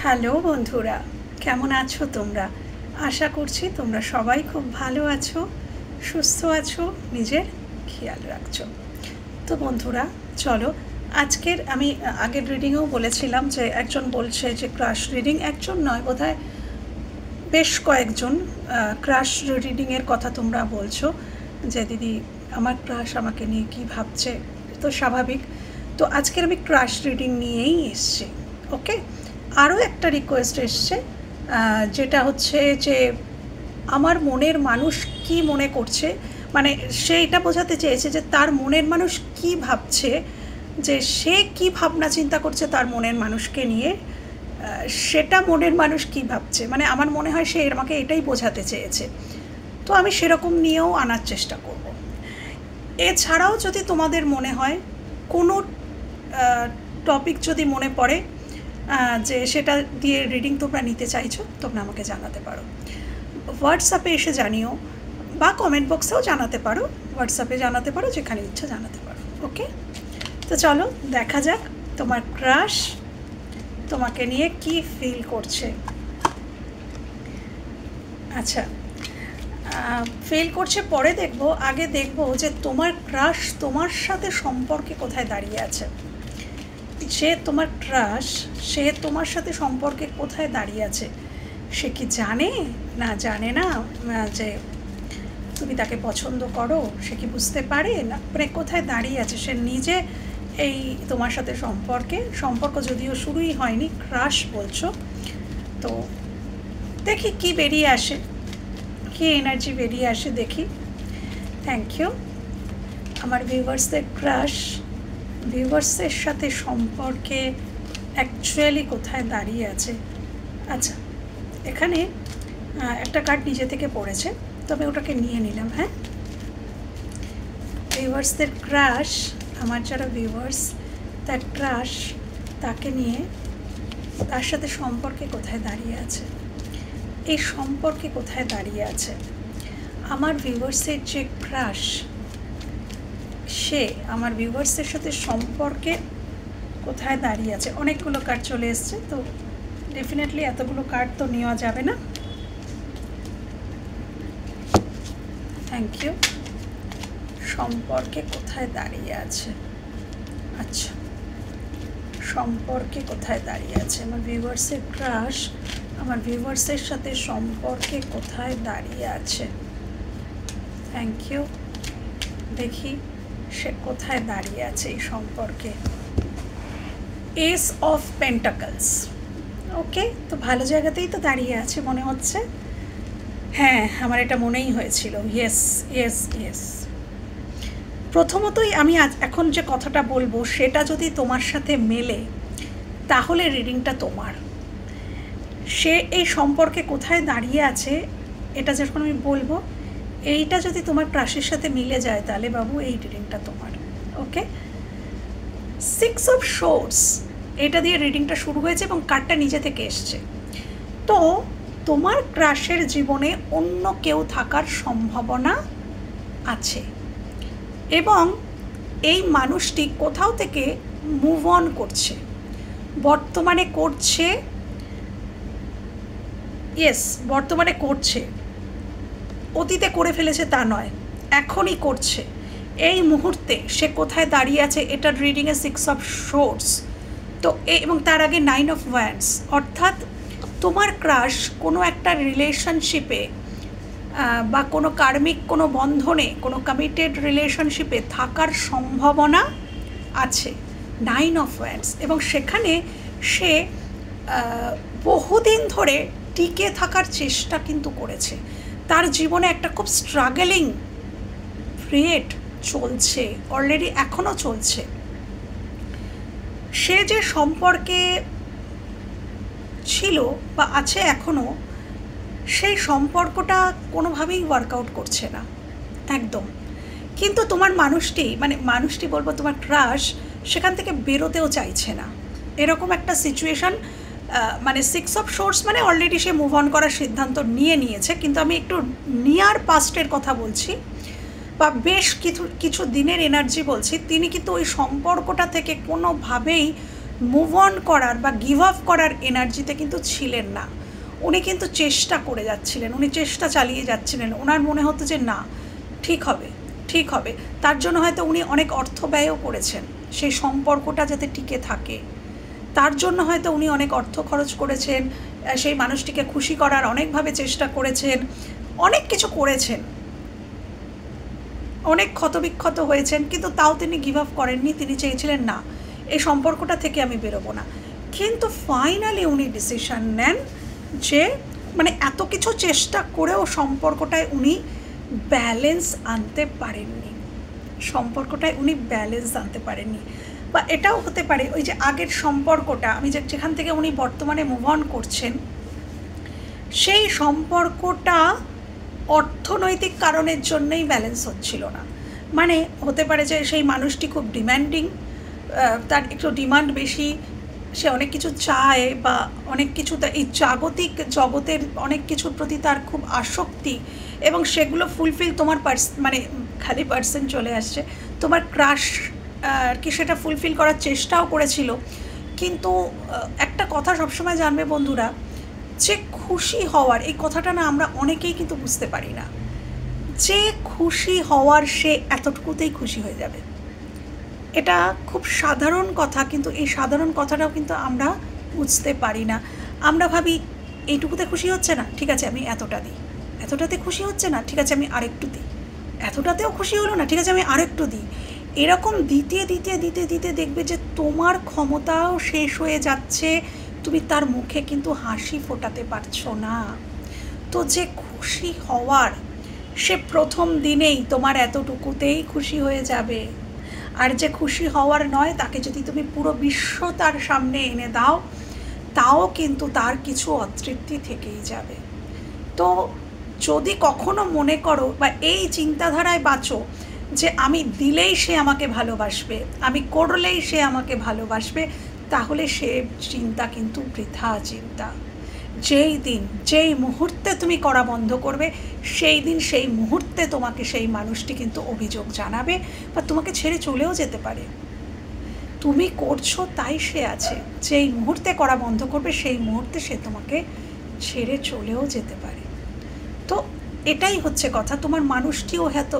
Hello বন্ধুরা, কেমন আছো তোমরা? আশা করছি তোমরা সবাই খুব ভালো আছো, সুস্থ আছো, নিজের খেয়াল রাখছো। তো বন্ধুরা চলো, আজকের আমি আগের রিডিংয়েও বলেছিলাম যে একজন বলছে যে ক্রাশ রিডিং, একজন নয় বোধহয় বেশ কয়েকজন ক্রাশ রিডিংয়ের কথা তোমরা বলছো যে দিদি আমার ক্রাশ আমাকে নিয়ে কী ভাবছে। তো স্বাভাবিক। তো আজকের আমি ক্রাশ রিডিং নিয়েই এসছি। ওকে, আরও একটা রিকোয়েস্ট এসছে, যেটা হচ্ছে যে আমার মনের মানুষ কি মনে করছে, মানে সে এটা বোঝাতে চেয়েছে যে তার মনের মানুষ কি ভাবছে, যে সে কি ভাবনা চিন্তা করছে তার মনের মানুষকে নিয়ে, সেটা মনের মানুষ কি ভাবছে, মানে আমার মনে হয় সে আমাকে এটাই বোঝাতে চেয়েছে। তো আমি সেরকম নিয়েও আনার চেষ্টা করব। এছাড়াও যদি তোমাদের মনে হয় কোনো টপিক যদি মনে পড়ে যে সেটা দিয়ে রিডিং তোমরা নিতে চাইছো, তোমরা আমাকে জানাতে পারো, হোয়াটসঅ্যাপে এসে জানিও বা কমেন্ট বক্সেও জানাতে পারো, হোয়াটসঅ্যাপে জানাতে পারো, যেখানে ইচ্ছা জানাতে পারো। ওকে, তো চলো দেখা যাক তোমার ক্রাশ তোমাকে নিয়ে কি ফিল করছে। আচ্ছা, ফিল করছে পরে দেখবো, আগে দেখবো যে তোমার ক্রাশ তোমার সাথে সম্পর্কে কোথায় দাঁড়িয়ে আছে। যে তোমার ক্রাশ সে তোমার সাথে সম্পর্কে কোথায় দাঁড়িয়ে আছে, সে কি জানে না জানে না যে তুমি তাকে পছন্দ করো, সে কি বুঝতে পারে না, মানে কোথায় দাঁড়িয়ে আছে সে নিজে এই তোমার সাথে সম্পর্ক যদিও শুরুই হয়নি, ক্রাশ বলছো। তো দেখি কি বেরিয়ে আসে, কি এনার্জি বেরিয়ে আসে দেখি। Thank you. আমার ভিউয়ার্সদের ক্রাশ ভিউয়ার্সের সাথে সম্পর্কে অ্যাকচুয়ালি কোথায় দাঁড়িয়ে আছে। আচ্ছা, এখানে একটা কার্ড নিজে থেকে পড়েছে, তবে ওটাকে নিয়ে নিলাম। হ্যাঁ, ভিউয়ার্সদের ক্রাশ, আমার যারা ভিউয়ার্স তার ক্রাশ, তাকে নিয়ে তার সাথে সম্পর্কে কোথায় দাঁড়িয়ে আছে, এই সম্পর্কে কোথায় দাঁড়িয়ে আছে। আমার ভিউয়ার্সের যে ক্রাশ, সে আমার ভিউয়ার্সের সাথে সম্পর্কে কোথায় দাঁড়িয়ে আছে। অনেকগুলো কার্ড চলে এসছে, তো ডেফিনেটলি এতগুলো কার্ড তো নেওয়া যাবে না। Thank you. সম্পর্কে কোথায় দাঁড়িয়ে আছে। আচ্ছা, সম্পর্কে কোথায় দাঁড়িয়ে আছে আমার ভিউয়ার্সের ক্রাশ, আমার ভিউয়ার্সের সাথে সম্পর্কে কোথায় দাঁড়িয়ে আছে। Thank you. দেখি সে কোথায় দাঁড়িয়ে আছে এই সম্পর্কে। S of pentacles. ওকে, তো ভালো জায়গাতেই তো দাঁড়িয়ে আছে মনে হচ্ছে। হ্যাঁ, আমার এটা মনেই হয়েছিল। Yes yes yes. প্রথমতই আমি এখন যে কথাটা বলবো সেটা যদি তোমার সাথে মেলে, তাহলে রিডিংটা তোমার। সে এই সম্পর্কে কোথায় দাঁড়িয়ে আছে এটা যখন আমি বলবো, এইটা যদি তোমার ক্রাশের সাথে মিলে যায়, তাহলে বাবু এই রিডিংটা তোমার। ওকে, 6 অফ সোর্ডস, এটা দিয়ে রিডিংটা শুরু হয়েছে এবং কার্ডটা নিজে থেকে এসছে। তো তোমার ক্রাশের জীবনে অন্য কেউ থাকার সম্ভাবনা আছে, এবং এই মানুষটি কোথাও থেকে মুভ অন করছে, বর্তমানে করছে। ইয়েস, বর্তমানে করছে, অতীতে করে ফেলেছে তা নয়, এখনই করছে। এই মুহূর্তে সে কোথায় দাঁড়িয়ে আছে, এটার রিডিংয়ে 6 অফ সোর্ডস। তো এবং তার আগে 9 অফ ওয়ান্ডস, অর্থাৎ তোমার ক্রাশ কোনো একটা রিলেশনশিপে বা কোনো কার্মিক কোনো বন্ধনে, কোনো কমিটেড রিলেশনশিপে থাকার সম্ভাবনা আছে। 9 অফ ওয়ান্ডস, এবং সেখানে সে বহুদিন ধরে টিকে থাকার চেষ্টা কিন্তু করেছে। তার জীবনে একটা খুব স্ট্রাগলিং পিরিয়ড চলছে অলরেডি, এখনও চলছে। সে যে সম্পর্কে ছিল বা আছে এখনও, সেই সম্পর্কটা কোনোভাবেই ওয়ার্কআউট করছে না একদম। কিন্তু তোমার মানুষটি বলবো তোমার ক্রাশ সেখান থেকে বেরোতেও চাইছে না, এরকম একটা সিচুয়েশান। মানে 6 অফ সোর্স মানে অলরেডি সে মুভ অন করার সিদ্ধান্ত নিয়েছে, কিন্তু আমি একটু নিয়ার পাস্টের কথা বলছি, বা বেশ কিছু দিনের এনার্জি বলছি। তিনি কিন্তু ওই সম্পর্কটা থেকে কোনোভাবেই মুভ অন করার বা গিভ আপ করার এনার্জিতে কিন্তু ছিলেন না। উনি কিন্তু চেষ্টা করে যাচ্ছিলেন, উনি চেষ্টা চালিয়ে যাচ্ছিলেন। ওনার মনে হতো যে না, ঠিক হবে, ঠিক হবে। তার জন্য হয়তো উনি অনেক অর্থ ব্যয়ও করেছেন সেই সম্পর্কটা যাতে টিকে থাকে। তার জন্য হয়তো উনি অনেক অর্থ খরচ করেছেন, সেই মানুষটিকে খুশি করার অনেকভাবে চেষ্টা করেছেন, অনেক কিছু করেছেন, অনেক ক্ষতবিক্ষত হয়েছেন, কিন্তু তাও তিনি গিভ আপ করেননি। তিনি চেয়েছিলেন না, এই সম্পর্কটা থেকে আমি বেরোবো না। কিন্তু ফাইনালি উনি ডিসিশন নেন যে মানে এত কিছু চেষ্টা করেও সম্পর্কটায় উনি ব্যালেন্স আনতে পারেননি, সম্পর্কটায় উনি ব্যালেন্স আনতে পারেননি। বা এটাও হতে পারে ওই যে আগের সম্পর্কটা, আমি যেখান থেকে উনি বর্তমানে মুভ অন করছেন, সেই সম্পর্কটা অর্থনৈতিক কারণের জন্যই ব্যালেন্স হচ্ছিল না। মানে হতে পারে যে সেই মানুষটি খুব ডিম্যান্ডিং, তার একটু ডিমান্ড বেশি, সে অনেক কিছু চায় বা অনেক কিছু, এই জাগতিক জগতের অনেক কিছুর প্রতি তার খুব আসক্তি, এবং সেগুলো ফুলফিল তোমার মানে খালি পার্সন চলে আসছে, তোমার ক্রাশ আর কি সেটা ফুলফিল করার চেষ্টাও করেছিল। কিন্তু একটা কথা সবসময় জানবে বন্ধুরা, যে খুশি হওয়ার এই কথাটা না আমরা অনেকেই কিন্তু বুঝতে পারি না। যে খুশি হওয়ার সে এতটুকুতেই খুশি হয়ে যাবে, এটা খুব সাধারণ কথা, কিন্তু এই সাধারণ কথাটাও কিন্তু আমরা বুঝতে পারি না। আমরা ভাবি এইটুকুতে খুশি হচ্ছে না, ঠিক আছে আমি এতটা দিই, এতটাতে খুশি হচ্ছে না, ঠিক আছে আমি আরেকটু দিই, এতটাতেও খুশি হলো না, ঠিক আছে আমি আরেকটু দিই। এরকম দিতে দিতে দিতে দিতে দেখবে যে তোমার ক্ষমতাও শেষ হয়ে যাচ্ছে, তুমি তার মুখে কিন্তু হাসি ফোটাতে পারছো না। তো যে খুশি হওয়ার, সে প্রথম দিনেই তোমার এতটুকুতেই খুশি হয়ে যাবে। আর যে খুশি হওয়ার নয়, তাকে যদি তুমি পুরো বিশ্ব তার সামনে এনে দাও, তাও কিন্তু তার কিছু অতৃপ্তি থেকেই যাবে। তো যদি কখনো মনে করো বা এই চিন্তাধারায় বাঁচো যে আমি দিলেই সে আমাকে ভালোবাসবে, আমি করলেই সে আমাকে ভালোবাসবে, তাহলে সে চিন্তা কিন্তু বৃথা চিন্তা। যেই দিন, যেই মুহূর্তে তুমি করা বন্ধ করবে, সেই দিন সেই মুহূর্তে তোমাকে সেই মানুষটি কিন্তু অভিযোগ জানাবে বা তোমাকে ছেড়ে চলেও যেতে পারে। তুমি করছো তাই সে আছে, যেই মুহূর্তে করা বন্ধ করবে সেই মুহূর্তে সে তোমাকে ছেড়ে চলেও যেতে পারে। তো এটাই হচ্ছে কথা। তোমার মানুষটিও হয়তো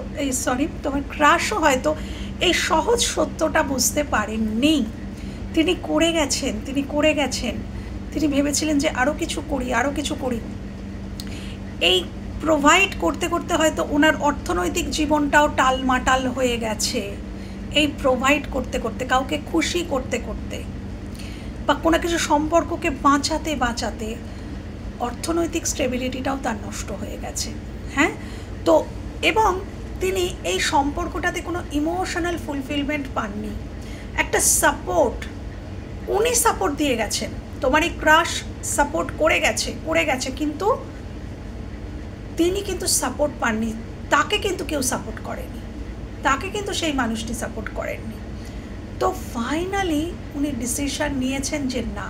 তোমার ক্রাশও হয়তো এই সহজ সত্যটা বুঝতে পারেননি। তিনি করে গেছেন, তিনি ভেবেছিলেন যে আরও কিছু করি। এই প্রোভাইড করতে করতে হয়তো ওনার অর্থনৈতিক জীবনটাও টালমাটাল হয়ে গেছে। এই প্রোভাইড করতে করতে, কাউকে খুশি করতে করতে বা কোনো কিছু সম্পর্ককে বাঁচাতে অর্থনৈতিক স্টেবিলিটিটাও তার নষ্ট হয়ে গেছে। হ্যাঁ, তো এবং তিনি এই সম্পর্কটাতে কোনো ইমোশনাল ফুলফিলমেন্ট পাননি। একটা সাপোর্ট, উনি সাপোর্ট দিয়ে গেছেন, তোমার এই ক্রাশ সাপোর্ট করে গেছে, কিন্তু তিনি কিন্তু সাপোর্ট পাননি। তাকে কিন্তু কেউ সাপোর্ট করেনি, তাকে কিন্তু সেই মানুষটি সাপোর্ট করেননি। তো ফাইনালি উনি ডিসিশন নিয়েছেন যে না,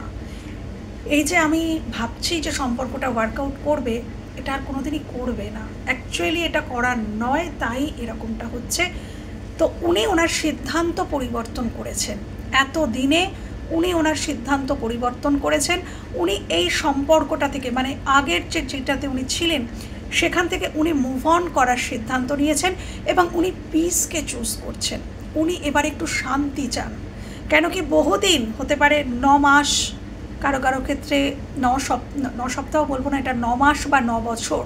এই যে আমি ভাবছি যে সম্পর্কটা ওয়ার্কআউট করবে, এটা আর কোনোদিনই করবে না। অ্যাকচুয়ালি এটা করার নয়, তাই এরকমটা হচ্ছে। তো উনি ওনার সিদ্ধান্ত পরিবর্তন করেছেন। এতদিনে উনি ওনার সিদ্ধান্ত পরিবর্তন করেছেন। উনি এই সম্পর্কটা থেকে, মানে আগের যেটাতে উনি ছিলেন, সেখান থেকে উনি মুভ অন করার সিদ্ধান্ত নিয়েছেন এবং উনি পিসকে চুজ করছেন। উনি এবার একটু শান্তি চান। কেন কি বহুদিন হতে পারে, 9 মাস, কারো ক্ষেত্রে 9 সপ্তাহ বলবো না, এটা 9 মাস বা 9 বছর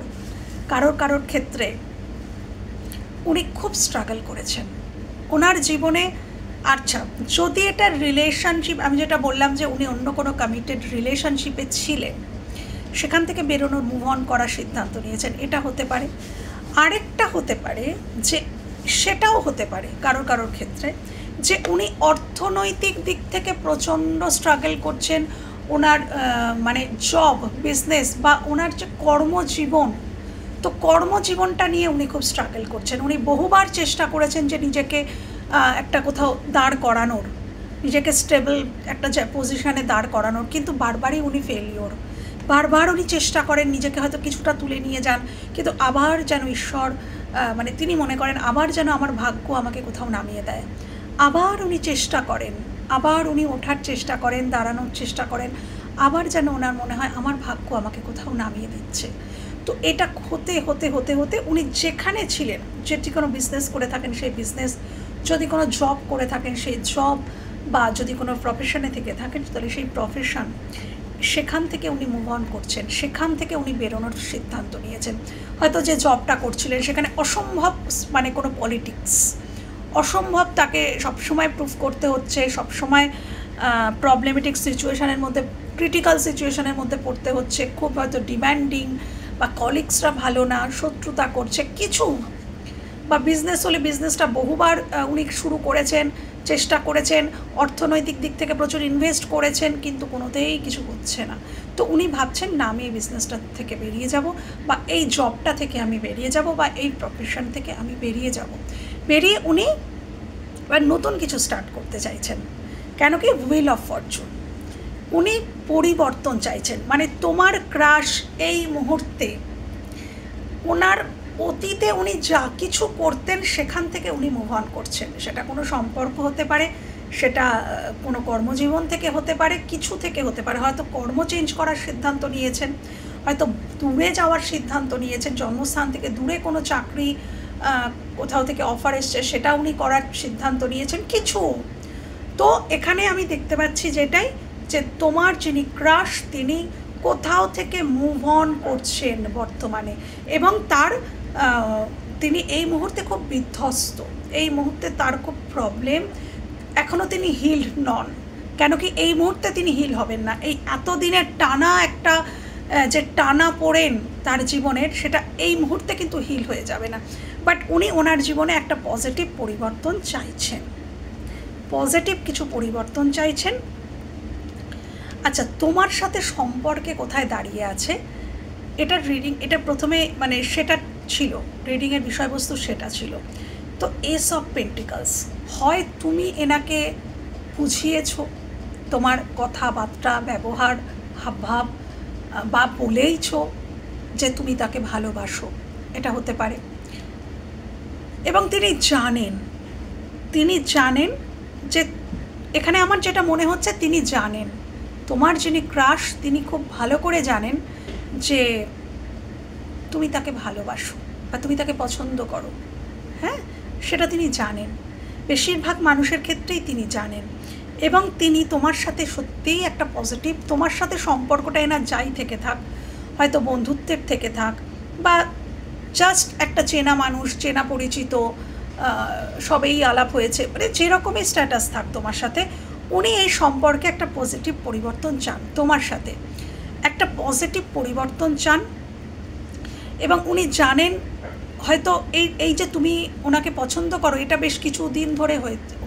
কারোর ক্ষেত্রে উনি খুব স্ট্রাগল করেছেন ওনার জীবনে। আচ্ছা, যদি এটা রিলেশনশিপ, আমি যেটা বললাম যে উনি অন্য কোনো কমিটেড রিলেশনশিপে ছিলেন, সেখান থেকে বেরোনোর, মুভ অন করার সিদ্ধান্ত নিয়েছেন, এটা হতে পারে। আরেকটা হতে পারে যে, সেটাও হতে পারে কারোর ক্ষেত্রে, যে উনি অর্থনৈতিক দিক থেকে প্রচণ্ড স্ট্রাগল করছেন। ওনার মানে জব, বিজনেস বা ওনার যে কর্মজীবন, তো কর্মজীবনটা নিয়ে উনি খুব স্ট্রাগল করছেন। উনি বহুবার চেষ্টা করেছেন যে নিজেকে একটা কোথাও দাঁড় করানোর, নিজেকে স্টেবল একটা পজিশানে দাঁড় করানোর, কিন্তু বারবারই উনি ফেলিওর। বারবার উনি চেষ্টা করেন নিজেকে হয়তো কিছুটা তুলে নিয়ে যান, কিন্তু আবার যেন ঈশ্বর, মানে তিনি মনে করেন আবার যেন আমার ভাগ্য আমাকে কোথাও নামিয়ে দেয়। আবার উনি চেষ্টা করেন, আবার উনি ওঠার চেষ্টা করেন, দাঁড়ানোর চেষ্টা করেন, আবার যেন ওনার মনে হয় আমার ভাগ্য আমাকে কোথাও নামিয়ে দিচ্ছে। তো এটা হতে হতে হতে হতে উনি যেখানে ছিলেন, যেটি কোনো বিজনেস করে থাকেন সেই বিজনেস, যদি কোনো জব করে থাকেন সেই জব, বা যদি কোনো প্রফেশনে থেকে থাকেন তাহলে সেই প্রফেশন, সেখান থেকে উনি মুভ অন করছেন, সেখান থেকে উনি বেরোনোর সিদ্ধান্ত নিয়েছেন। হয়তো যে জবটা করছিলেন সেখানে অসম্ভব, মানে কোনো পলিটিক্স, অসম্ভব তাকে সবসময় প্রুফ করতে হচ্ছে, সবসময় প্রবলেমেটিক সিচুয়েশানের মধ্যে, ক্রিটিক্যাল সিচুয়েশানের মধ্যে পড়তে হচ্ছে, খুব হয়তো ডিম্যান্ডিং, বা কলিগসরা ভালো না, শত্রুতা করছে কিছু, বা বিজনেস হলে বিজনেসটা বহুবার উনি শুরু করেছেন, চেষ্টা করেছেন, অর্থনৈতিক দিক থেকে প্রচুর ইনভেস্ট করেছেন, কিন্তু কোনোতেই কিছু হচ্ছে না। তো উনি ভাবছেন না আমি এই বিজনেসটা থেকে বেরিয়ে যাব, বা এই জবটা থেকে আমি বেরিয়ে যাব, বা এই প্রফেশন থেকে আমি বেরিয়ে যাব, বেরিয়ে উনি এবার নতুন কিছু স্টার্ট করতে চাইছেন। কেন কি হুইল অফ ফরচুন, উনি পরিবর্তন চাইছেন। মানে তোমার ক্রাশ এই মুহূর্তে, ওনার অতীতে উনি যা কিছু করতেন সেখান থেকে উনি মুভ অন করছেন। সেটা কোনো সম্পর্ক হতে পারে, সেটা কোনো কর্মজীবন থেকে হতে পারে, কিছু থেকে হতে পারে। হয়তো কর্ম চেঞ্জ করার সিদ্ধান্ত নিয়েছেন, হয়তো দূরে যাওয়ার সিদ্ধান্ত নিয়েছেন, জন্মস্থান থেকে দূরে কোনো চাকরি কোথাও থেকে অফার এসছে সেটা উনি করার সিদ্ধান্ত নিয়েছেন কিছু। তো এখানে আমি দেখতে পাচ্ছি যেটাই, যে তোমার যিনি ক্রাশ তিনি কোথাও থেকে মুভ অন করছেন বর্তমানে, এবং তার তিনি এই মুহূর্তে খুব বিধ্বস্ত, এই মুহূর্তে তার খুব প্রবলেম, এখনও তিনি হিল নন। কেন কি এই মুহূর্তে তিনি হিল হবেন না, এই এতদিনের টানা একটা যে টানা পড়েন তার জীবনের, সেটা এই মুহূর্তে কিন্তু হিল হয়ে যাবে না। বাট উনি ওনার জীবনে একটা পজিটিভ পরিবর্তন চাইছেন, পজিটিভ কিছু পরিবর্তন চাইছেন। আচ্ছা, তোমার সাথে সম্পর্কে কোথায় দাঁড়িয়ে আছে এটার রিডিং, এটা প্রথমে মানে সেটা ছিল রিডিংয়ের বিষয়বস্তু, সেটা ছিল। তো এস অফ পেন্টিকলস, হয় তুমি এনাকে বুঝিয়েছো, তোমার কথাবার্তা, ব্যবহার, হাবভাব, বা বলেইছো যে তুমি তাকে ভালোবাসো, এটা হতে পারে। এবং তিনি জানেন যে, এখানে আমার যেটা মনে হচ্ছে তিনি জানেন, তোমার যিনি ক্রাশ তিনি খুব ভালো করে জানেন যে তুমি তাকে ভালোবাসো বা তুমি তাকে পছন্দ করো। হ্যাঁ, সেটা তিনি জানেন, বেশিরভাগ মানুষের ক্ষেত্রেই তিনি জানেন। এবং তিনি তোমার সাথে সত্যিই একটা পজিটিভ, তোমার সাথে সম্পর্কটা এনার যাই থেকে থাক, হয়তো বন্ধুত্বের থেকে থাক, বা জাস্ট একটা চেনা মানুষ, চেনা পরিচিত, সবেই আলাপ হয়েছে, মানে যেরকমই স্ট্যাটাস থাক তোমার সাথে, উনি এই সম্পর্কে একটা পজিটিভ পরিবর্তন চান, তোমার সাথে একটা পজিটিভ পরিবর্তন চান। এবং উনি জানেন হয়তো এই যে তুমি ওনাকে পছন্দ করো, এটা বেশ কিছু দিন ধরে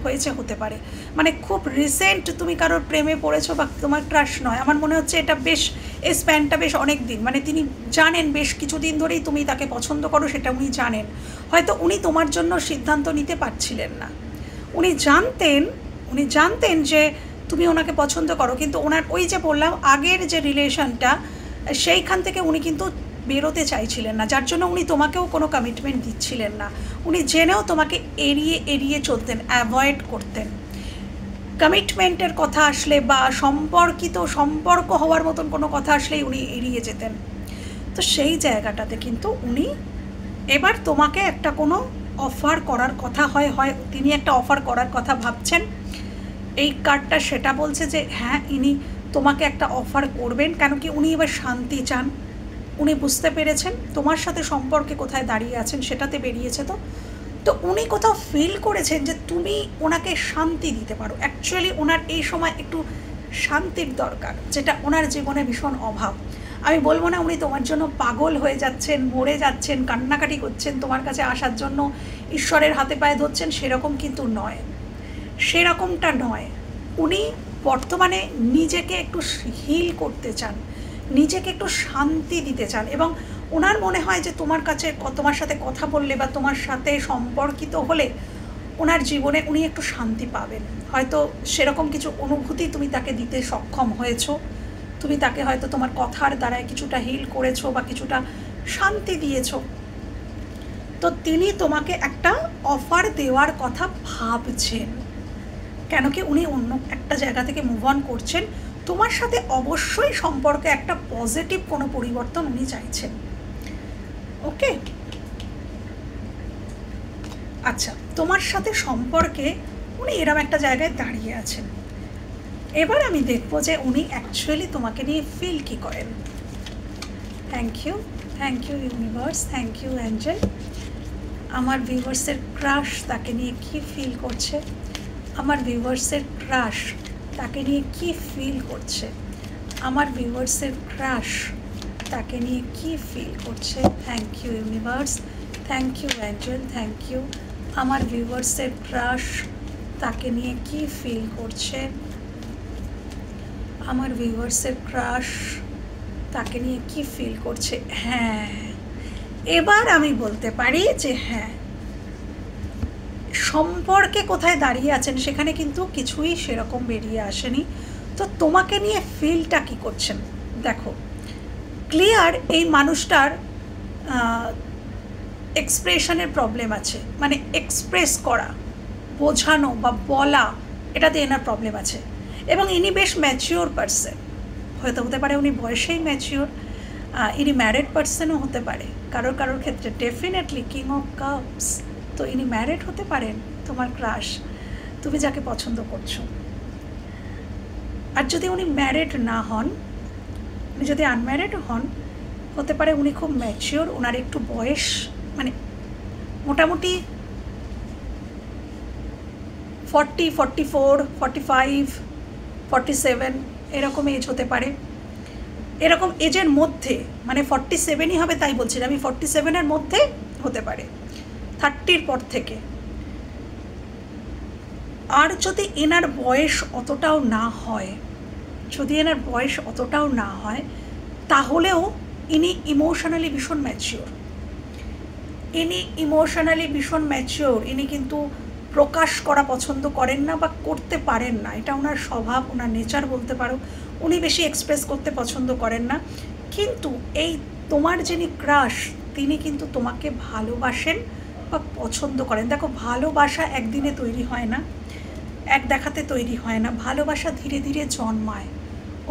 হয়েছে হতে পারে, মানে খুব রিসেন্ট তুমি কারোর প্রেমে পড়েছো বা তোমার ক্রাশ নয়, আমার মনে হচ্ছে এটা বেশ, এই স্প্যানটা বেশ অনেক দিন, মানে তিনি জানেন বেশ কিছু দিন ধরেই তুমি তাকে পছন্দ করো, সেটা উনি জানেন। হয়তো উনি তোমার জন্য সিদ্ধান্ত নিতে পারছিলেন না, উনি জানতেন যে তুমি ওনাকে পছন্দ করো, কিন্তু ওনার ওই যে বললাম আগের যে রিলেশনটা, সেইখান থেকে উনি কিন্তু বেরোতে চাইছিলেন না, যার জন্য উনি তোমাকেও কোনো কমিটমেন্ট দিচ্ছিলেন না। উনি জেনেও তোমাকে এড়িয়ে চলতেন, অ্যাভয়েড করতেন। কমিটমেন্টের কথা আসলে বা সম্পর্ক হওয়ার মতন কোনো কথা আসলেই উনি এড়িয়ে যেতেন। তো সেই জায়গাটাতে কিন্তু উনি এবার তোমাকে একটা কোনো অফার করার কথা, হয় তিনি একটা অফার করার কথা ভাবছেন। এই কার্ডটা সেটা বলছে যে হ্যাঁ, ইনি তোমাকে একটা অফার করবেন। কেন কি উনি এবার শান্তি চান, উনি বুঝতে পেরেছেন তোমার সাথে সম্পর্কে কোথায় দাঁড়িয়ে আছেন, সেটাতে বেরিয়েছে। তো উনি কোথাও ফিল করেছেন যে তুমি ওনাকে শান্তি দিতে পারো। অ্যাকচুয়ালি ওনার এই সময় একটু শান্তির দরকার, যেটা ওনার জীবনে ভীষণ অভাব। আমি বলবো না উনি তোমার জন্য পাগল হয়ে যাচ্ছেন, মরে যাচ্ছেন, কান্নাকাটি করছেন, তোমার কাছে আসার জন্য ঈশ্বরের হাতে পায়ে ধরছেন, সেরকম কিন্তু নয়, সেরকমটা নয়। উনি বর্তমানে নিজেকে একটু হিল করতে চান, নিজেকে একটু শান্তি দিতে চান, এবং ওনার মনে হয় যে তোমার সাথে কথা বললে বা তোমার সাথে সম্পর্কিত হলে ওনার জীবনে উনি একটু শান্তি পাবেন। হয়তো সেরকম কিছু অনুভূতি তুমি তাকে দিতে সক্ষম হয়েছো, তুমি তাকে হয়তো তোমার কথার দ্বারায় কিছুটা হিল করেছো বা কিছুটা শান্তি দিয়েছো। তো তিনি তোমাকে একটা অফার দেওয়ার কথা ভাবছেন, কেন কি উনি অন্য একটা জায়গা থেকে মুভ অন করছেন, তোমার সাথে অবশ্যই সম্পর্কে একটা পজিটিভ কোনো পরিবর্তন উনি চাইছেন। ওকে, আচ্ছা, তোমার সাথে সম্পর্কে উনি এরম একটা জায়গায় দাঁড়িয়ে আছেন। এবার আমি দেখব যে উনি অ্যাকচুয়ালি তোমাকে নিয়ে ফিল কী করেন। Thank you universe, thank you angel. আমার ভিউয়ার্সের ক্রাশ তাকে নিয়ে কী ফিল করছে, আমার ভিউয়ার্সের ক্রাশ তাকে নিয়ে কী ফিল করছে, আমার ভিউয়ার্সের ক্রাশ তাকে নিয়ে কী ফিল করছে। Thank you universe, thank you angel, thank you. আমার ভিউয়ার্সের ক্রাশ তাকে নিয়ে কী ফিল করছে, আমার ভিউয়ার্সের ক্রাশ তাকে নিয়ে কী ফিল করছে। হ্যাঁ, এবার আমি বলতে পারি যে হ্যাঁ, সম্পর্কে কোথায় দাঁড়িয়ে আছেন সেখানে কিন্তু কিছুই সেরকম বেরিয়ে আসেনি। তো তোমাকে নিয়ে ফিলটা কী করছেন দেখো, ক্লিয়ার এই মানুষটার এক্সপ্রেশনের প্রবলেম আছে, মানে এক্সপ্রেস করা, বোঝানো বা বলা, এটাতে এনার প্রবলেম আছে। এবং ইনি বেশ ম্যাচিওর পারসন, হয়তো হতে পারে উনি বয়সেই ম্যাচিওর, ইনি ম্যারিড পারসনও হতে পারে কারোর ক্ষেত্রে, ডেফিনেটলি কিং অফ কাপস। তো ইনি ম্যারিড হতে পারেন, তোমার ক্রাশ, তুমি যাকে পছন্দ করছো। আর যদি উনি ম্যারিড না হন, উনি যদি আনম্যারিড হন, হতে পারে উনি খুব ম্যাচিওর, ওনার একটু বয়স মানে মোটামুটি 40, 44, 45, 47 এরকম এজ হতে পারে। এরকম এজের মধ্যে, মানে 47ই হবে তাই বলছি, আমি 47-এর মধ্যে হতে পারে, 30-র পর থেকে। আর যদি এনার বয়স অতটাও না হয়, যদি এনার বয়স অতটাও না হয়, তাহলেও ইনি ইমোশনালি ভীষণ ম্যাচিওর, ইনি ইমোশনালি ভীষণ ম্যাচিওর। ইনি কিন্তু প্রকাশ করা পছন্দ করেন না বা করতে পারেন না, এটা ওনার স্বভাব, ওনার নেচার বলতে পারো। উনি বেশি এক্সপ্রেস করতে পছন্দ করেন না। কিন্তু এই তোমার যিনি ক্রাশ, তিনি কিন্তু তোমাকে ভালোবাসেন বা পছন্দ করেন। দেখো, ভালোবাসা একদিনে তৈরি হয় না, এক দেখাতে তৈরি হয় না, ভালোবাসা ধীরে ধীরে জন্মায়,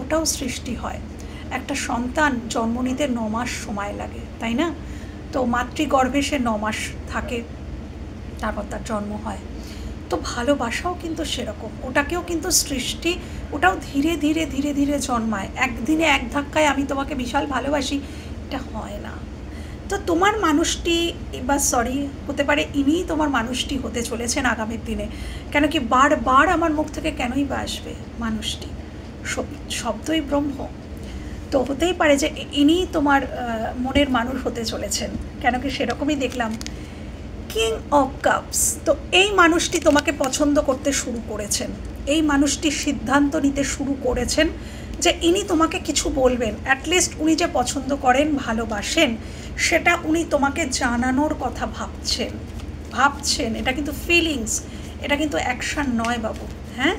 ওটাও সৃষ্টি হয়। একটা সন্তান জন্ম নিতে 9 মাস সময় লাগে, তাই না? তো মাতৃগর্ভে সে 9 মাস থাকে, তারপর তার জন্ম হয়। তো ভালোবাসাও কিন্তু সেরকম, ওটাকেও কিন্তু সৃষ্টি, ওটাও ধীরে ধীরে ধীরে ধীরে জন্মায়। একদিনে এক ধাক্কায় আমি তোমাকে বিশাল ভালোবাসি, এটা হয় না। তো তোমার মানুষটি, বা সরি, হতে পারে ইনিই তোমার মানুষটি হতে চলেছেন আগামীর দিনে। কেন কি বারবার আমার মুখ থেকে কেনই বা আসবে মানুষটি, শব্দই ব্রহ্ম। তো হতেই পারে যে ইনিই তোমার মনের মানুষ হতে চলেছেন, কেন কি সেরকমই দেখলাম, কিং অফ কাপস। তো এই মানুষটি তোমাকে পছন্দ করতে শুরু করেছেন, এই মানুষটি সিদ্ধান্ত নিতে শুরু করেছেন যে ইনি তোমাকে কিছু বলবেন। অ্যাটলিস্ট উনি যে পছন্দ করেন, ভালোবাসেন, সেটা উনি তোমাকে জানানোর কথা ভাবছেন। এটা কিন্তু ফিলিংস, এটা কিন্তু অ্যাকশান নয় বাবু। হ্যাঁ,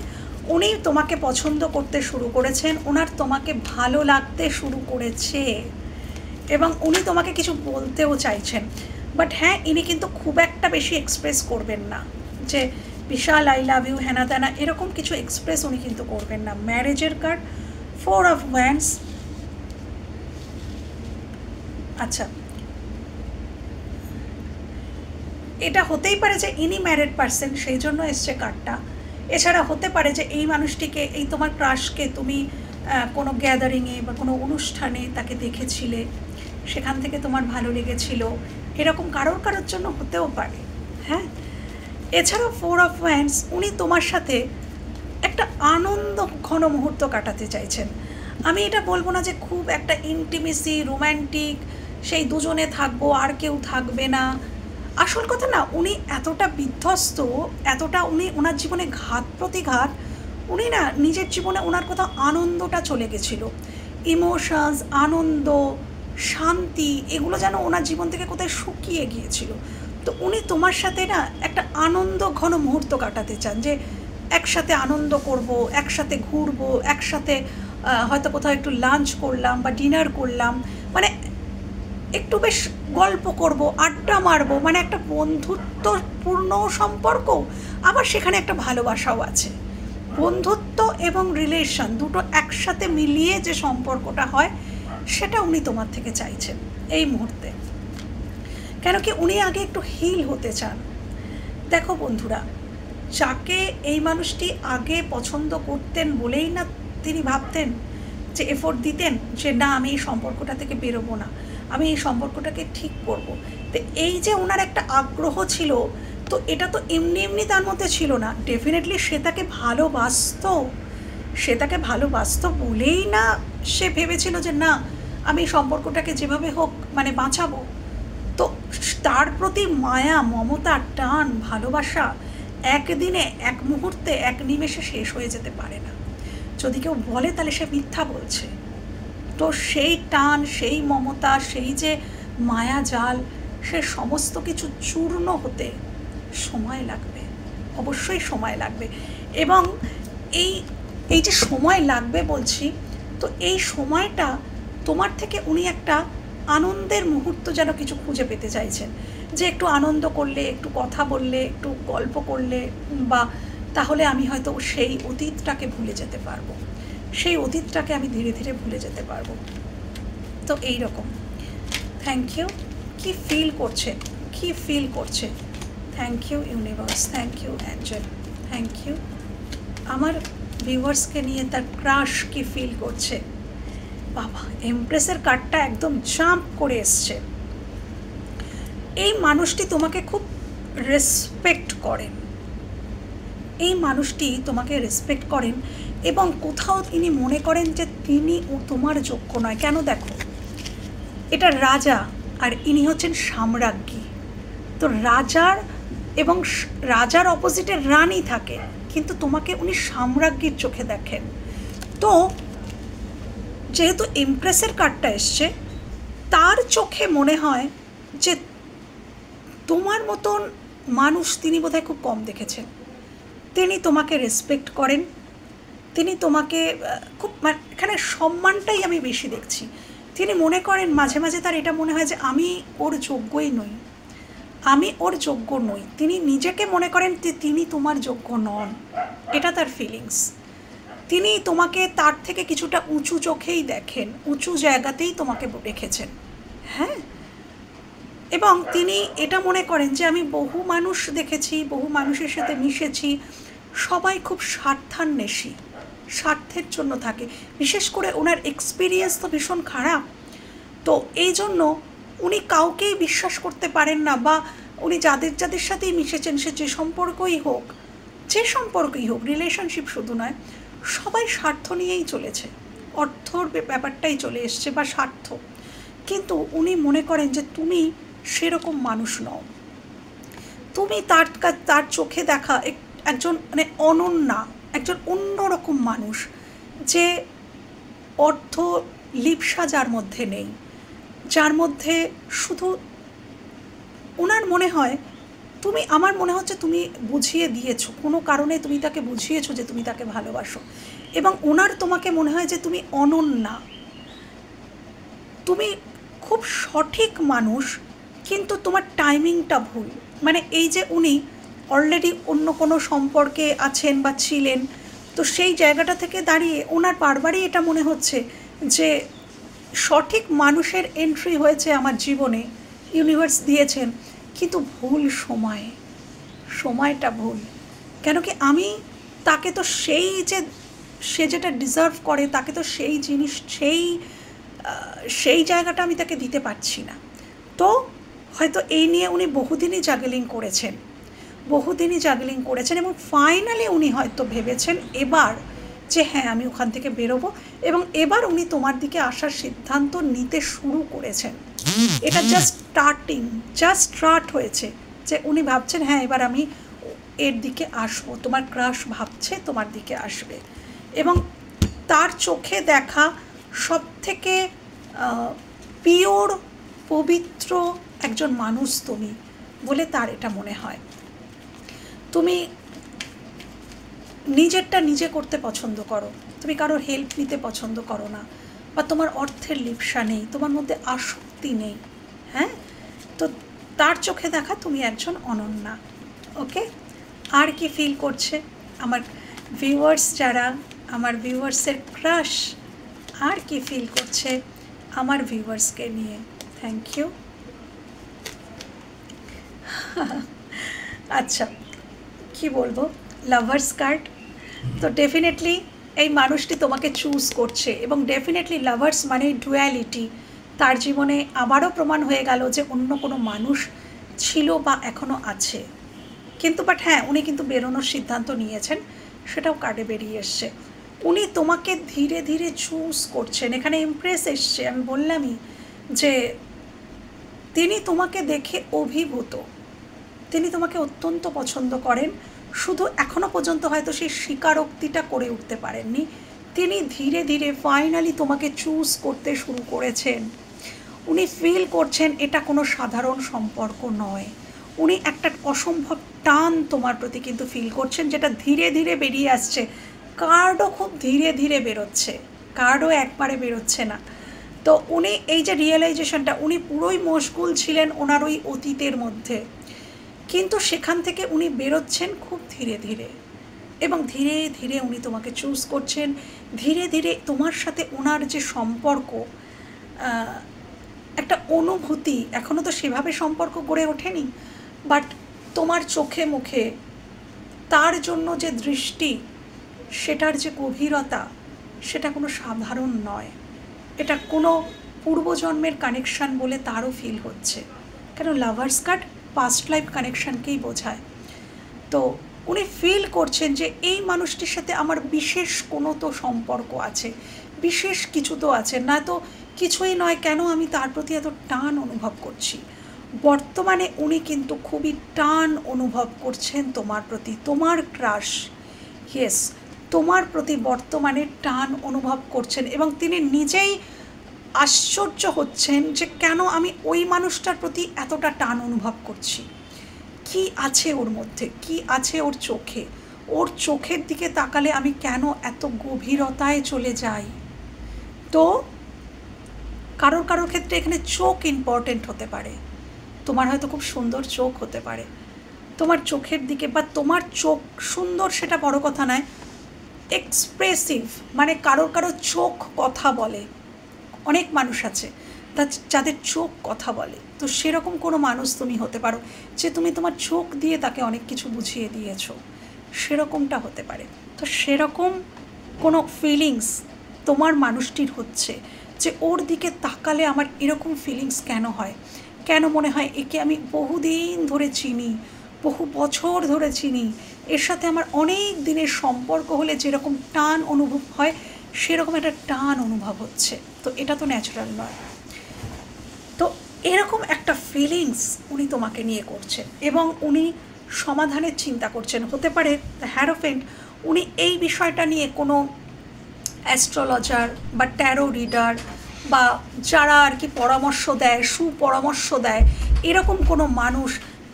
উনি তোমাকে পছন্দ করতে শুরু করেছেন, ওনার তোমাকে ভালো লাগতে শুরু করেছে, এবং উনি তোমাকে কিছু বলতেও চাইছেন। বাট হ্যাঁ, ইনি কিন্তু খুব একটা বেশি এক্সপ্রেস করবেন না, যে বিশাল আই লাভ ইউ হেনা তেনা এরকম কিছু এক্সপ্রেস উনি কিন্তু করবেন না। ম্যারেজের কার্ড, 4 অফ ওয়ান্ডস। আচ্ছা, এটা হতেই পারে যে ইনি ম্যারিড পারসন, সেই জন্য এসছে কার্ডটা। এছাড়া হতে পারে যে এই মানুষটিকে, এই তোমার ক্রাশকে তুমি কোনো গ্যাদারিংয়ে বা কোনো অনুষ্ঠানে তাকে দেখেছিলে, সেখান থেকে তোমার ভালো লেগেছিল, এরকম কারোর জন্য হতেও পারে। হ্যাঁ, এছাড়াও 4 অফ ওয়ান্ডস, উনি তোমার সাথে একটা আনন্দ ঘন মুহূর্ত কাটাতে চাইছেন। আমি এটা বলবো না যে খুব একটা ইন্টিমেসি, রোম্যান্টিক, সেই দুজনে থাকবো আর কেউ থাকবে না। আসল কথা না, উনি এতটা বিধ্বস্ত, এতটা উনি ওনার জীবনে ঘাত প্রতিঘাত, উনি না নিজের জীবনে ওনার কোথাও আনন্দটা চলে গেছিলো, ইমোশনস, আনন্দ, শান্তি, এগুলো যেন ওনার জীবন থেকে কোথায় শুকিয়ে গিয়েছিল। তো উনি তোমার সাথে না একটা আনন্দ ঘন মুহূর্ত কাটাতে চান, যে একসাথে আনন্দ করব, একসাথে ঘুরবো, একসাথে হয়তো কোথাও একটু লাঞ্চ করলাম বা ডিনার করলাম, মানে একটু বেশ গল্প করব, আড্ডা মারবো, মানে একটা বন্ধুত্বপূর্ণ সম্পর্ক, আবার সেখানে একটা ভালোবাসাও আছে। বন্ধুত্ব এবং রিলেশন দুটো একসাথে মিলিয়ে যে সম্পর্কটা হয় সেটা উনি তোমার থেকে চাইছেন এই মুহূর্তে। কেন কি উনি আগে একটু হিল হতে চান। দেখো বন্ধুরা, যাকে এই মানুষটি আগে পছন্দ করতেন বলেই না তিনি ভাবতেন যে এফোর্ট দিতেন যে না আমি এই সম্পর্কটা থেকে বেরোবো না, আমি এই সম্পর্কটাকে ঠিক করব। তো এই যে ওনার একটা আগ্রহ ছিল, তো এটা তো এমনি এমনি তার মধ্যে ছিল না। ডেফিনেটলি সে তাকে ভালোবাসত বলেই না সে ভেবেছিল যে না আমি সম্পর্কটাকে যেভাবে হোক মানে বাঁচাবো। তো তার প্রতি মায়া, মমতা, টান, ভালোবাসা একদিনে, এক মুহূর্তে, এক নিমেষে শেষ হয়ে যেতে পারে না। যদি কেউ বলে তাহলে সে মিথ্যা বলছে। তো সেই টান, সেই মমতা, সেই যে মায়া জাল, সে সমস্ত কিছু চূর্ণ হতে সময় লাগবে, অবশ্যই সময় লাগবে। এবং এই যে সময় লাগবে বলছি, তো এই সময়টা তোমার থেকে উনি একটা আনন্দের মুহূর্ত যেন কিছু খুঁজে পেতে চাইছেন, যে একটু আনন্দ করলে, একটু কথা বললে, একটু গল্প করলে, বা তাহলে আমি হয়তো সেই অতীতটাকে ভুলে যেতে পারবো, সেই অতীতটাকে আমি ধীরে ধীরে ভুলে যেতে পারবো। তো এই রকম। Thank you. কি ফিল করছে? Thank you universe, thank you angel, thank you. আমার ভিউয়ার্সকে নিয়ে তার ক্রাশ কি ফিল করছে। বাবা, এমপ্রেসের কার্ডটা একদম জাম্প করে এসছে। এই মানুষটি তোমাকে খুব রেসপেক্ট করেন, এবং কোথাও তিনি মনে করেন যে তিনি তোমার যোগ্য নয়। কেন? দেখো, এটা রাজা আর ইনি হচ্ছেন সাম্রাজ্ঞী। তো রাজার অপোজিটে রানী থাকে, কিন্তু তোমাকে উনি সাম্রাজ্ঞীর চোখে দেখেন। তো যেহেতু এমপ্রেসের কার্ডটা এসছে, তার চোখে মনে হয় যে তোমার মতন মানুষ তিনি বোধহয় খুব কম দেখেছেন। তিনি তোমাকে রেসপেক্ট করেন, তিনি তোমাকে খুব, এখানে সম্মানটাই আমি বেশি দেখছি। তিনি মনে করেন, মাঝে মাঝে তার এটা মনে হয় যে আমি ওর যোগ্য নই। তিনি নিজেকে মনে করেন যে তিনি তোমার যোগ্য নন, এটা তার ফিলিংস। তিনি তোমাকে তার থেকে কিছুটা উঁচু চোখেই দেখেন, উঁচু জায়গাতেই তোমাকে রেখেছেন। হ্যাঁ, এবং তিনি এটা মনে করেন যে আমি বহু মানুষ দেখেছি, বহু মানুষের সাথে মিশেছি, সবাই খুব স্বার্থান্বেষী, স্বার্থের জন্য থাকে। বিশেষ করে ওনার এক্সপিরিয়েন্স তো ভীষণ খারাপ। তো এই জন্য উনি কাউকেই বিশ্বাস করতে পারেন না, বা উনি যাদের সাথেই মিশেছেন, সে যে সম্পর্কই হোক, রিলেশনশিপ শুধু নয়, সবাই স্বার্থ নিয়েই চলেছে, অর্থর ব্যাপারটাই চলে এসছে বা স্বার্থ। কিন্তু উনি মনে করেন যে তুমি সেরকম মানুষ নও। তুমি তার চোখে দেখা একজন মানে অনন্যা, একজন অন্যরকম মানুষ, যে অর্থ লিপ্সা যার মধ্যে নেই, যার মধ্যে শুধু ওনার মনে হয় আমার মনে হচ্ছে তুমি বুঝিয়ে দিয়েছো, কোনো কারণে তুমি তাকে বুঝিয়েছো যে তুমি তাকে ভালোবাসো, এবং ওনার তোমাকে মনে হয় যে তুমি অনন্যা, তুমি খুব সঠিক মানুষ, কিন্তু তোমার টাইমিংটা ভুল। মানে এই যে উনি অলরেডি অন্য কোনো সম্পর্কে আছেন বা ছিলেন, তো সেই জায়গাটা থেকে দাঁড়িয়ে ওনার বারবারই এটা মনে হচ্ছে যে সঠিক মানুষের এন্ট্রি হয়েছে আমার জীবনে, ইউনিভার্স দিয়েছেন, কিন্তু ভুল সময়টা ভুল। কেন কি আমি তাকে তো সে যেটা ডিজার্ভ করে, তাকে তো সেই জিনিস, সেই জায়গাটা আমি তাকে দিতে পারছি না। তো হয়তো এই নিয়ে উনি বহুদিনই জাগলিং করেছেন, এবং ফাইনালি উনি হয়তো ভেবেছেন এবার যে হ্যাঁ আমি ওখান থেকে বেরোবো, এবং এবার উনি তোমার দিকে আসার সিদ্ধান্ত নিতে শুরু করেছেন। এটা জাস্ট স্টার্ট হয়েছে, যে উনি ভাবছেন হ্যাঁ এবার আমি এর দিকে আসবো, তোমার ক্রাশ ভাবছে তোমার দিকে আসবে। এবং তার চোখে দেখা সব থেকে পিওর, পবিত্র একজন মানুষ তুমি বলে তার এটা মনে হয়। তুমি নিজেরটা নিজে করতে পছন্দ করো, তুমি কারোর হেল্প নিতে পছন্দ করো না, বা তোমার অর্থের লিপ্সা নেই, তোমার মধ্যে আসক্তি নেই। হ্যাঁ, তো তার চোখে দেখা তুমি একজন অনন্যা। ওকে, আর কি ফিল করছে? আমার ভিউয়ার্স যারা, আমার ভিউয়ার্সের ক্রাশ আর কি ফিল করছে আমার ভিউয়ার্সকে নিয়ে। Thank you. আচ্ছা, কি বলবো, লাভার্স কার্ড। তো ডেফিনেটলি এই মানুষটি তোমাকে চুজ করছে, এবং ডেফিনেটলি লাভার্স মানে ডুয়ালিটি। তার জীবনে আবারও প্রমাণ হয়ে গেল যে অন্য কোনো মানুষ ছিল বা এখনও আছে, কিন্তু বাট হ্যাঁ, উনি কিন্তু বেরোনোর সিদ্ধান্ত নিয়েছেন, সেটাও কার্ডে বেরিয়ে এসছে। উনি তোমাকে ধীরে ধীরে চুজ করছেন। এখানে ইমপ্রেস এসছে, আমি বললামই যে তিনি তোমাকে দেখে অভিভূত, তিনি তোমাকে অত্যন্ত পছন্দ করেন, শুধু এখনও পর্যন্ত হয়তো সেই স্বীকারোক্তিটা করে উঠতে পারেননি। তিনি ধীরে ধীরে ফাইনালি তোমাকে চুজ করতে শুরু করেছেন। উনি ফিল করছেন এটা কোনো সাধারণ সম্পর্ক নয়, উনি একটা অসম্ভব টান তোমার প্রতি কিন্তু ফিল করছেন, যেটা ধীরে ধীরে বেরিয়ে আসছে। কার্ডও খুব ধীরে ধীরে বেরোচ্ছে, কার্ডও একবারে বেরোচ্ছে না। তো উনি এই যে রিয়েলাইজেশনটা, উনি পুরোই মশগুল ছিলেন ওনার ওই অতীতের মধ্যে, কিন্তু সেখান থেকে উনি বেরোচ্ছেন খুব ধীরে ধীরে, এবং ধীরে ধীরে উনি তোমাকে চুজ করছেন। ধীরে ধীরে তোমার সাথে ওনার যে সম্পর্ক, একটা অনুভূতি, এখনও তো সেভাবে সম্পর্ক গড়ে ওঠেনি, বাট তোমার চোখে মুখে তার জন্য যে দৃষ্টি, সেটার যে গভীরতা, সেটা কোনো সাধারণ নয়। এটা কোনো পূর্বজন্মের কানেকশান বলে তারও ফিল হচ্ছে, কেন লাভার্স কার্ড পাস্ট লাইফ কানেকশানকেই বোঝায়। তো উনি ফিল করছেন যে এই মানুষটির সাথে আমার বিশেষ কোনো তো সম্পর্ক আছে, বিশেষ কিছু তো আছে, না তো কিছুই নয়, কেন আমি তার প্রতি এত টান অনুভব করছি। বর্তমানে উনি কিন্তু খুবই টান অনুভব করছেন তোমার প্রতি, তোমার ক্রাশ, ইয়েস, তোমার প্রতি বর্তমানে টান অনুভব করছেন, এবং তিনি নিজেই আশ্চর্য হচ্ছেন যে কেন আমি ওই মানুষটার প্রতি এতটা টান অনুভব করছি। কি আছে ওর মধ্যে, কি আছে ওর চোখে, ওর চোখের দিকে তাকালে আমি কেন এত গভীরতায় চলে যাই। তো কারোর কারোর ক্ষেত্রে এখানে চোখ ইম্পর্টেন্ট হতে পারে, তোমার হয়তো খুব সুন্দর চোখ হতে পারে, তোমার চোখের দিকে, বা তোমার চোখ সুন্দর সেটা বড় কথা নয়, এক্সপ্রেসিভ, মানে কারোর কারোর চোখ কথা বলে। অনেক মানুষ আছে যাদের চোখ কথা বলে, তো সেরকম কোনো মানুষ তুমি হতে পারো, যে তুমি তোমার চোখ দিয়ে তাকে অনেক কিছু বুঝিয়ে দিয়েছো, সেরকমটা হতে পারে। তো সেরকম কোনো ফিলিংস তোমার মানুষটির হচ্ছে, যে ওর দিকে তাকালে আমার এরকম ফিলিংস কেন হয়, কেন মনে হয় একে আমি বহুদিন ধরে চিনি, বহু বছর ধরে চিনি, এর সাথে আমার অনেক দিনের সম্পর্ক হলে যেরকম টান অনুভব হয়, সেরকম একটা টান অনুভব হচ্ছে। তো এটা তো ন্যাচারাল নয়। তো এরকম একটা ফিলিংস উনি তোমাকে নিয়ে করছেন, এবং উনি সমাধানের চিন্তা করছেন। হতে পারে হ্যারোফেন্ট উনি এই বিষয়টা নিয়ে কোনো অ্যাস্ট্রোলজার বা ট্যারো রিডার বা যারা আর কি পরামর্শ দেয়, সুপরামর্শ দেয়, এরকম কোনো মানুষ,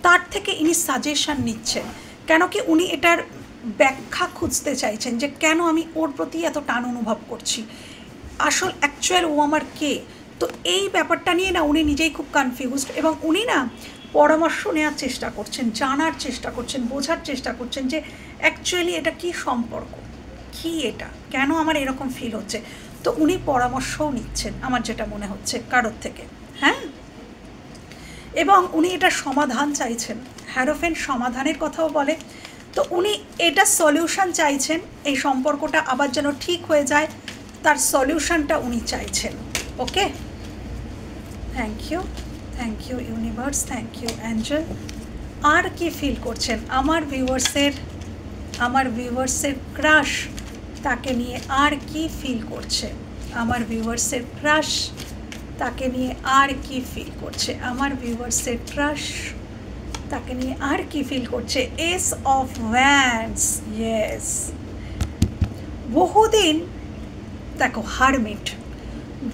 তার থেকে ইনি সাজেশান নিচ্ছেন। কেন কি উনি এটার ব্যাখ্যা খুঁজতে চাইছেন, যে কেন আমি ওর প্রতি এত টান অনুভব করছি, আসল অ্যাকচুয়াল ও আমার কে। তো এই ব্যাপারটা নিয়ে না উনি নিজেই খুব কনফিউজড, এবং উনি না পরামর্শ নেওয়ার চেষ্টা করছেন, জানার চেষ্টা করছেন, বোঝার চেষ্টা করছেন যে অ্যাকচুয়ালি এটা কী সম্পর্ক, কী এটা, কেন আমার এরকম ফিল হচ্ছে। তো উনি পরামর্শও নিচ্ছেন আমার যেটা মনে হচ্ছে কারোর থেকে, হ্যাঁ, এবং উনি এটা সমাধান চাইছেন। হ্যারোফেন্ট সমাধানের কথাও বলে। তো উনি এটা সলিউশন চাইছেন, এই সম্পর্কটা আবার যেন ঠিক হয়ে যায়, তার সলিউশনটা উনি চাইছেন। Okay, thank you universe, thank you angel. আর কি ফিল করছেন আমার ভিউয়ার্সের ক্রাশ, তাকে নিয়ে আর কি ফিল করছে, আমার ভিউয়ার্সের ক্রাশ তাকে নিয়ে আর কি ফিল করছে, আমার ভিউয়ার্সের ক্রাশ তাকে নিয়ে আর কি ফিল করছে। এস অফ ওয়ান্ডস, ইয়েস, বহুদিন, দেখো হারমিট,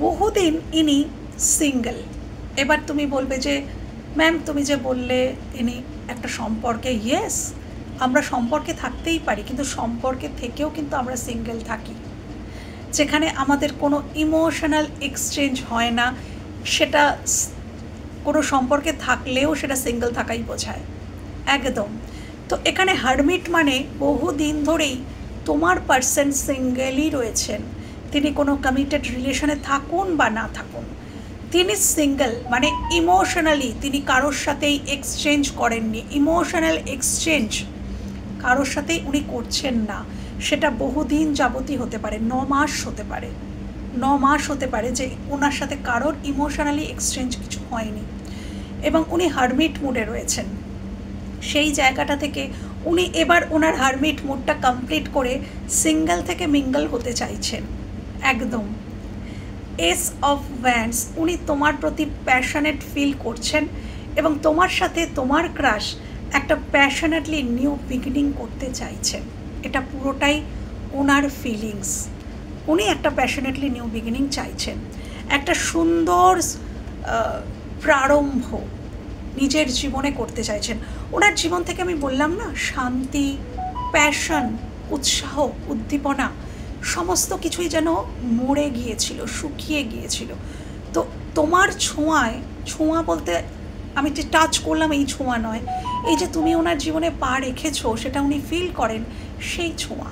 বহুদিন ইনি সিঙ্গেল। এবার তুমি বলবে যে ম্যাম তুমি যে বললে ইনি একটা সম্পর্কে, ইয়েস, আমরা সম্পর্কে থাকতেই পারি, কিন্তু সম্পর্কে থেকেও কিন্তু আমরা সিঙ্গেল থাকি, যেখানে আমাদের কোনো ইমোশনাল এক্সচেঞ্জ হয় না, সেটা কোনো সম্পর্কে থাকলেও সেটা সিঙ্গেল থাকাই বোঝায়, একদম। তো এখানে হারমিট মানে বহুদিন ধরেই তোমার পার্সন সিঙ্গেলই রয়েছেন। তিনি কোনো কমিটেড রিলেশনে থাকুন বা না থাকুন, তিনি সিঙ্গেল, মানে ইমোশনালি তিনি কারোর সাথেই এক্সচেঞ্জ করেননি। ইমোশনাল এক্সচেঞ্জ কারোর সাথেই উনি করছেন না। সেটা বহুদিন যাবতই হতে পারে, 9 মাস হতে পারে, 9 মাস হতে পারে যে ওনার সাথে কারোর ইমোশনালি এক্সচেঞ্জ কিছু হয়নি, এবং উনি হারমিট মুডে রয়েছেন। সেই জায়গাটা থেকে উনি এবার ওনার হারমিট মুডটা কমপ্লিট করে সিঙ্গেল থেকে মিঙ্গল হতে চাইছেন একদম। এস অফ ওয়ান্ডস, উনি তোমার প্রতি প্যাশনেট ফিল করছেন এবং তোমার সাথে তোমার ক্রাশ একটা প্যাশনেটলি নিউ বিগিনিং করতে চাইছেন। এটা পুরোটাই ওনার ফিলিংস। উনি একটা প্যাশনেটলি নিউ বিগিনিং চাইছেন, একটা সুন্দর প্রারম্ভ নিজের জীবনে করতে চাইছেন। ওনার জীবন থেকে আমি বললাম না, শান্তি, প্যাশন, উৎসাহ, উদ্দীপনা সমস্ত কিছুই যেন মরে গিয়েছিল, শুকিয়ে গিয়েছিল। তো তোমার ছোঁয়ায়, ছোঁয়া বলতে আমি যে টাচ করলাম এই ছোঁয়া নয়, এই যে তুমি ওনার জীবনে পা রেখেছো সেটা উনি ফিল করেন, সেই ছোঁয়া।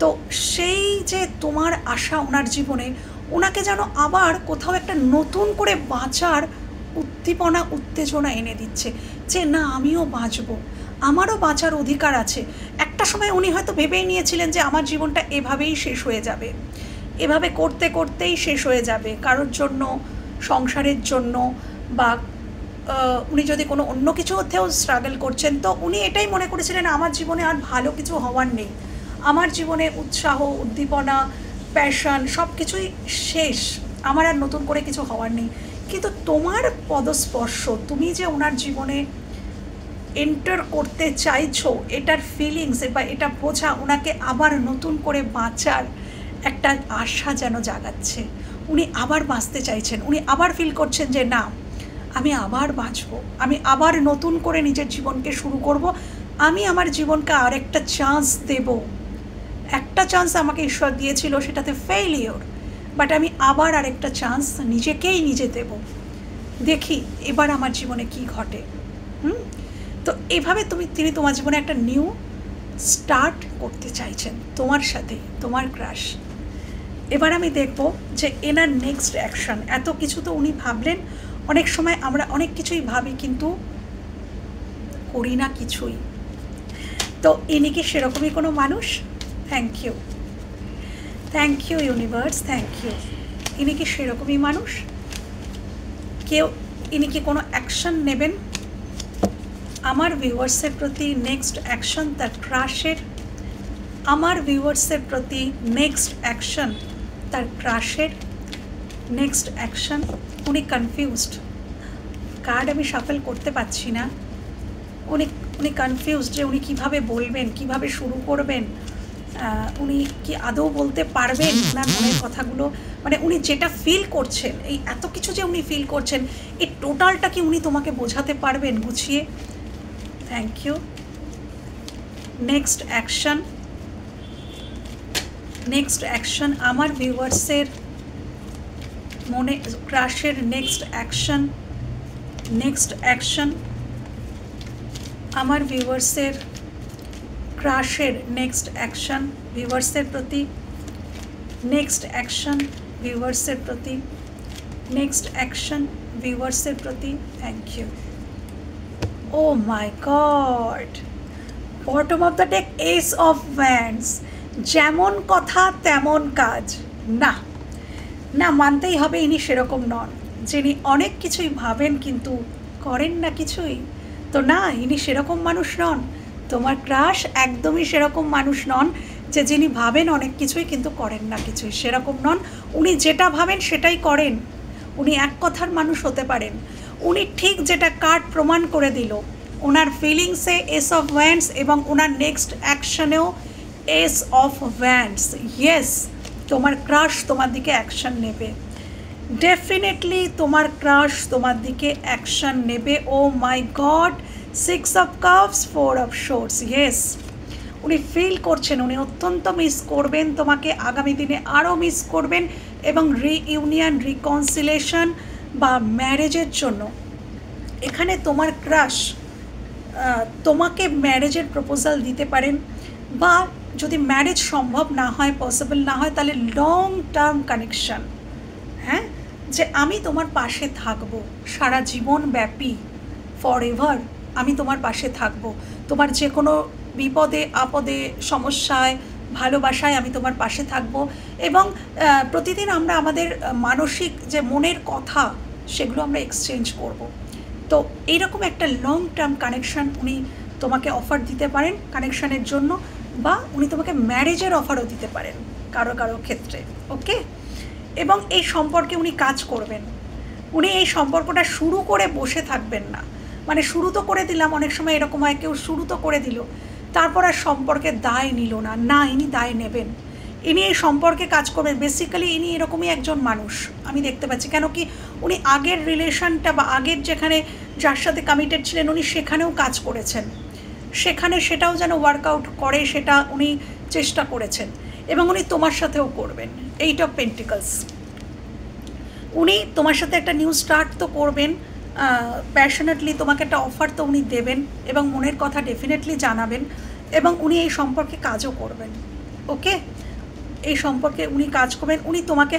তো সেই যে তোমার আশা ওনার জীবনে, ওনাকে যেন আবার কোথাও একটা নতুন করে বাঁচার উদ্দীপনা, উত্তেজনা এনে দিচ্ছে যে না, আমিও বাঁচবো, আমারও বাঁচার অধিকার আছে। একটা সময় উনি হয়তো ভেবেই নিয়েছিলেন যে আমার জীবনটা এভাবেই শেষ হয়ে যাবে, এভাবে করতে করতেই শেষ হয়ে যাবে, কারোর জন্য, সংসারের জন্য, বা উনি যদি কোনো অন্য কিছুতেও স্ট্রাগল করছেন, তো উনি এটাই মনে করেছিলেন আমার জীবনে আর ভালো কিছু হওয়ার নেই, আমার জীবনে উৎসাহ, উদ্দীপনা, প্যাশন সব কিছুই শেষ, আমার আর নতুন করে কিছু হওয়ার নেই। কিন্তু তোমার পদস্পর্শ, তুমি যে ওনার জীবনে এন্টার করতে চাইছো, এটার ফিলিংস বা এটা বোঝা ওনাকে আবার নতুন করে বাঁচার একটা আশা যেন জাগাচ্ছে। উনি আবার বাঁচতে চাইছেন, উনি আবার ফিল করছেন যে না, আমি আবার বাঁচবো, আমি আবার নতুন করে নিজের জীবনকে শুরু করব, আমি আমার জীবনকে আরেকটা চান্স দেব। একটা চান্স আমাকে ঈশ্বর দিয়েছিল, সেটাতে ফেইলিওর, বাট আমি আবার আরেকটা চান্স নিজেকেই নিজে দেব, দেখি এবার আমার জীবনে কি ঘটে। তো এইভাবে তিনি তোমার জীবনে একটা নিউ স্টার্ট করতে চাইছেন তোমার সাথে, তোমার ক্রাশ। এবার আমি দেখব যে এনার নেক্সট অ্যাকশন। এত কিছু তো উনি ভাবলেন, অনেক সময় আমরা অনেক কিছুই ভাবি কিন্তু করি না কিছুই। তো ইনি কি সেরকমই কোনো মানুষ? Thank you, thank you universe, thank you. ইনি কি সেরকমই মানুষ? ইনি কি কোনো অ্যাকশন নেবেন আমার ভিউয়ার্সের প্রতি? নেক্সট অ্যাকশন তার ক্রাশের, আমার ভিউয়ার্সের প্রতি নেক্সট অ্যাকশন তার ক্রাশের, নেক্সট অ্যাকশন। উনি কনফিউজড, কার্ড আমি শাফল করতে পারছি না। উনি কনফিউজড যে উনি কীভাবে বলবেন, কিভাবে শুরু করবেন, উনি কি আদৌ বলতে পারবেন ওনার মনের কথাগুলো, মানে উনি যেটা ফিল করছেন, এই এত কিছু যে উনি ফিল করছেন, এই টোটালটা কি উনি তোমাকে বোঝাতে পারবেন গুছিয়ে? Thank you. Next action, next action আমার ভিউয়ার্সের মনে ক্রাশের নেক্সট অ্যাকশন, নেক্সট অ্যাকশন আমার ভিউয়ার্সের ক্রাশের নেক্সট অ্যাকশন ভিউয়ার্সের প্রতি, নেক্সট অ্যাকশন ভিউয়ার্সের প্রতি, নেক্সট অ্যাকশন ভিউয়ার্সের প্রতি। Thank you. Oh my god, bottom of the deck, ace of wands. যেমন কথা তেমন কাজ। না না, মানতেই হবে ইনি সেরকম নন, যিনি অনেক কিছুই ভাবেন কিন্তু করেন না কিছুই। তো না, ইনি সেরকম মানুষ নন। তোমার ক্রাশ একদমই সেরকম মানুষ নন যে যিনি ভাবেন অনেক কিছুই কিন্তু করেন না কিছুই, সেরকম নন। উনি যেটা ভাবেন সেটাই করেন। উনি এক কথার মানুষ হতে পারেন। উনি ঠিক যেটা কার্ড প্রমাণ করে দিল, ওনার ফিলিংসে এস অফ ওয়ান্ডস এবং ওনার নেক্সট অ্যাকশনেও এস অফ ওয়ান্ডস। ইয়েস, তোমার ক্রাশ তোমার দিকে অ্যাকশন নেবে, ডেফিনেটলি তোমার ক্রাশ তোমার দিকে অ্যাকশন নেবে। Oh my god, 6 of cups, 4 of swords. Yes, উনি ফিল করছেন উনি অত্যন্ত মিস করবেন তোমাকে, আগামী দিনে আরও মিস করবেন, এবং রিইউনিয়ন, রিকনসিলেশন বা ম্যারেজের জন্য এখানে তোমার ক্রাশ তোমাকে ম্যারেজের প্রপোজাল দিতে পারেন, বা যদি ম্যারেজ সম্ভব না হয়, পসিবল না হয়, তাহলে লং টার্ম কানেকশান, হ্যাঁ, যে আমি তোমার পাশে থাকবো সারা জীবন ব্যাপী, ফর এভার আমি তোমার পাশে থাকবো, তোমার যে কোনো বিপদে আপদে সমস্যায় ভালোবাসায় আমি তোমার পাশে থাকবো, এবং প্রতিদিন আমরা আমাদের মানসিক যে মনের কথা সেগুলো আমরা এক্সচেঞ্জ করব। তো এইরকম একটা লং টার্ম কানেকশান উনি তোমাকে অফার দিতে পারেন কানেকশানের জন্য, বা উনি তোমাকে ম্যারেজের অফারও দিতে পারেন কারো কারো ক্ষেত্রে। ওকে, এবং এই সম্পর্কে উনি কাজ করবেন। উনি এই সম্পর্কটা শুরু করে বসে থাকবেন না, মানে শুরু তো করে দিলাম, অনেক সময় এরকম হয় কেউ শুরু তো করে দিল, তারপর আর সম্পর্কের দায় নিল না, না ইনি দায় নেবেন, ইনি এই সম্পর্কে কাজ করবেন। বেসিক্যালি ইনি এরকমই একজন মানুষ আমি দেখতে পাচ্ছি, কেন কি উনি আগের রিলেশনটা বা আগের যেখানে যার সাথে কমিটেড ছিলেন উনি সেখানেও কাজ করেছেন, সেখানে সেটাও যেন ওয়ার্কআউট করে সেটা উনি চেষ্টা করেছেন, এবং উনি তোমার সাথেও করবেন। 8 অফ পেন্টিকলস, উনি তোমার সাথে একটা নিউ স্টার্ট তো করবেন, প্যাশনেটলি তোমাকে একটা অফার তো উনি দেবেন, এবং মনের কথা ডেফিনেটলি জানাবেন, এবং উনি এই সম্পর্কে কাজও করবেন। ওকে, এই সম্পর্কে উনি কাজ করবেন, উনি তোমাকে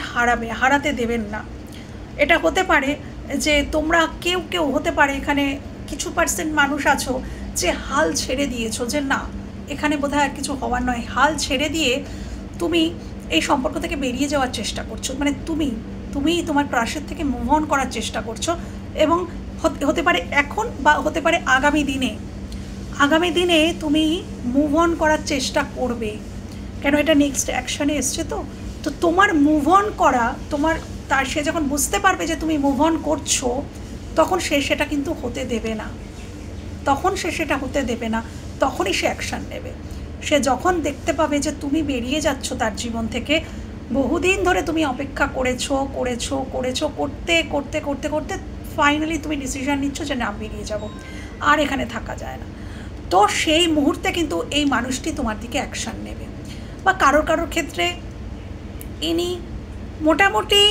হারাতে দেবেন না। এটা হতে পারে যে তোমরা কেউ কেউ হতে পারে এখানে কিছু পার্সেন্ট মানুষ আছো যে হাল ছেড়ে দিয়েছো, যে না এখানে বোধহয় আর কিছু হওয়ার নয়, হাল ছেড়ে দিয়ে তুমি এই সম্পর্ক থেকে বেরিয়ে যাওয়ার চেষ্টা করছো, মানে তুমি তোমার ক্রাশের থেকে মুভ অন করার চেষ্টা করছো, এবং হতে পারে এখন বা হতে পারে আগামী দিনে তুমি মুভ অন করার চেষ্টা করবে, কেন এটা নেক্সট অ্যাকশানে এসছে। তো তোমার মুভ অন করা, সে যখন বুঝতে পারবে যে তুমি মুভ অন করছো, তখন সে সেটা কিন্তু হতে দেবে না, তখনই সে অ্যাকশান নেবে। সে যখন দেখতে পাবে যে তুমি বেরিয়ে যাচ্ছ তার জীবন থেকে, বহুদিন ধরে তুমি অপেক্ষা করতে ফাইনালি তুমি ডিসিশন নিচ্ছ যে না বেরিয়ে যাব, আর এখানে থাকা যায় না, তো সেই মুহূর্তে কিন্তু এই মানুষটি তোমার দিকে অ্যাকশান নেবে। বা কারোর ক্ষেত্রে ইনি মোটামুটি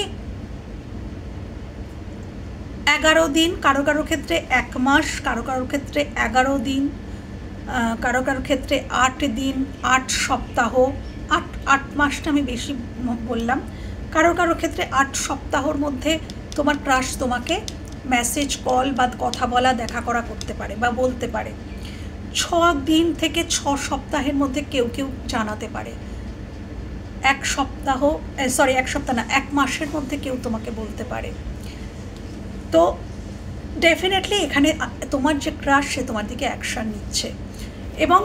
11 দিন, কারো ক্ষেত্রে 1 মাস, কারো ক্ষেত্রে 11 দিন, কারো ক্ষেত্রে 8 দিন, 8 সপ্তাহ, 8 মাসটা আমি বেশি বললাম, কারো ক্ষেত্রে 8 সপ্তাহর মধ্যে তোমার ক্রাশ তোমাকে মেসেজ, কল বা কথা বলা, দেখা করা করতে পারে বা বলতে পারে। 6 দিন থেকে 6 সপ্তাহের মধ্যে কেউ জানাতে পারে। 1 মাসের মধ্যে কেউ তোমাকে বলতে পারে। তো ডেফিনেটলি এখানে তোমার যে ক্রাশ সে তোমার দিকে অ্যাকশান নিচ্ছে, এবং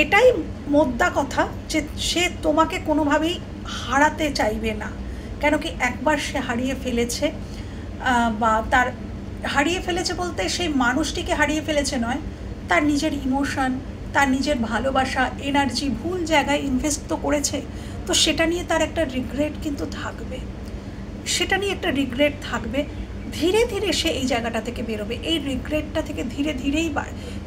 এটাই মোদ্দা কথা যে সে তোমাকে কোনোভাবেই হারাতে চাইবে না, কেন কি একবার সে হারিয়ে ফেলেছে, বা তার হারিয়ে ফেলেছে বলতে সেই মানুষটিকে হারিয়ে ফেলেছে নয়, তার নিজের ইমোশন, তার নিজের ভালোবাসা, এনার্জি ভুল জায়গায় ইনভেস্ট তো করেছে, তো সেটা নিয়ে তার একটা রিগ্রেট কিন্তু থাকবে, ধীরে ধীরে সে এই জায়গাটা থেকে বেরোবে। এই রিগ্রেটটা থেকে ধীরে ধীরেই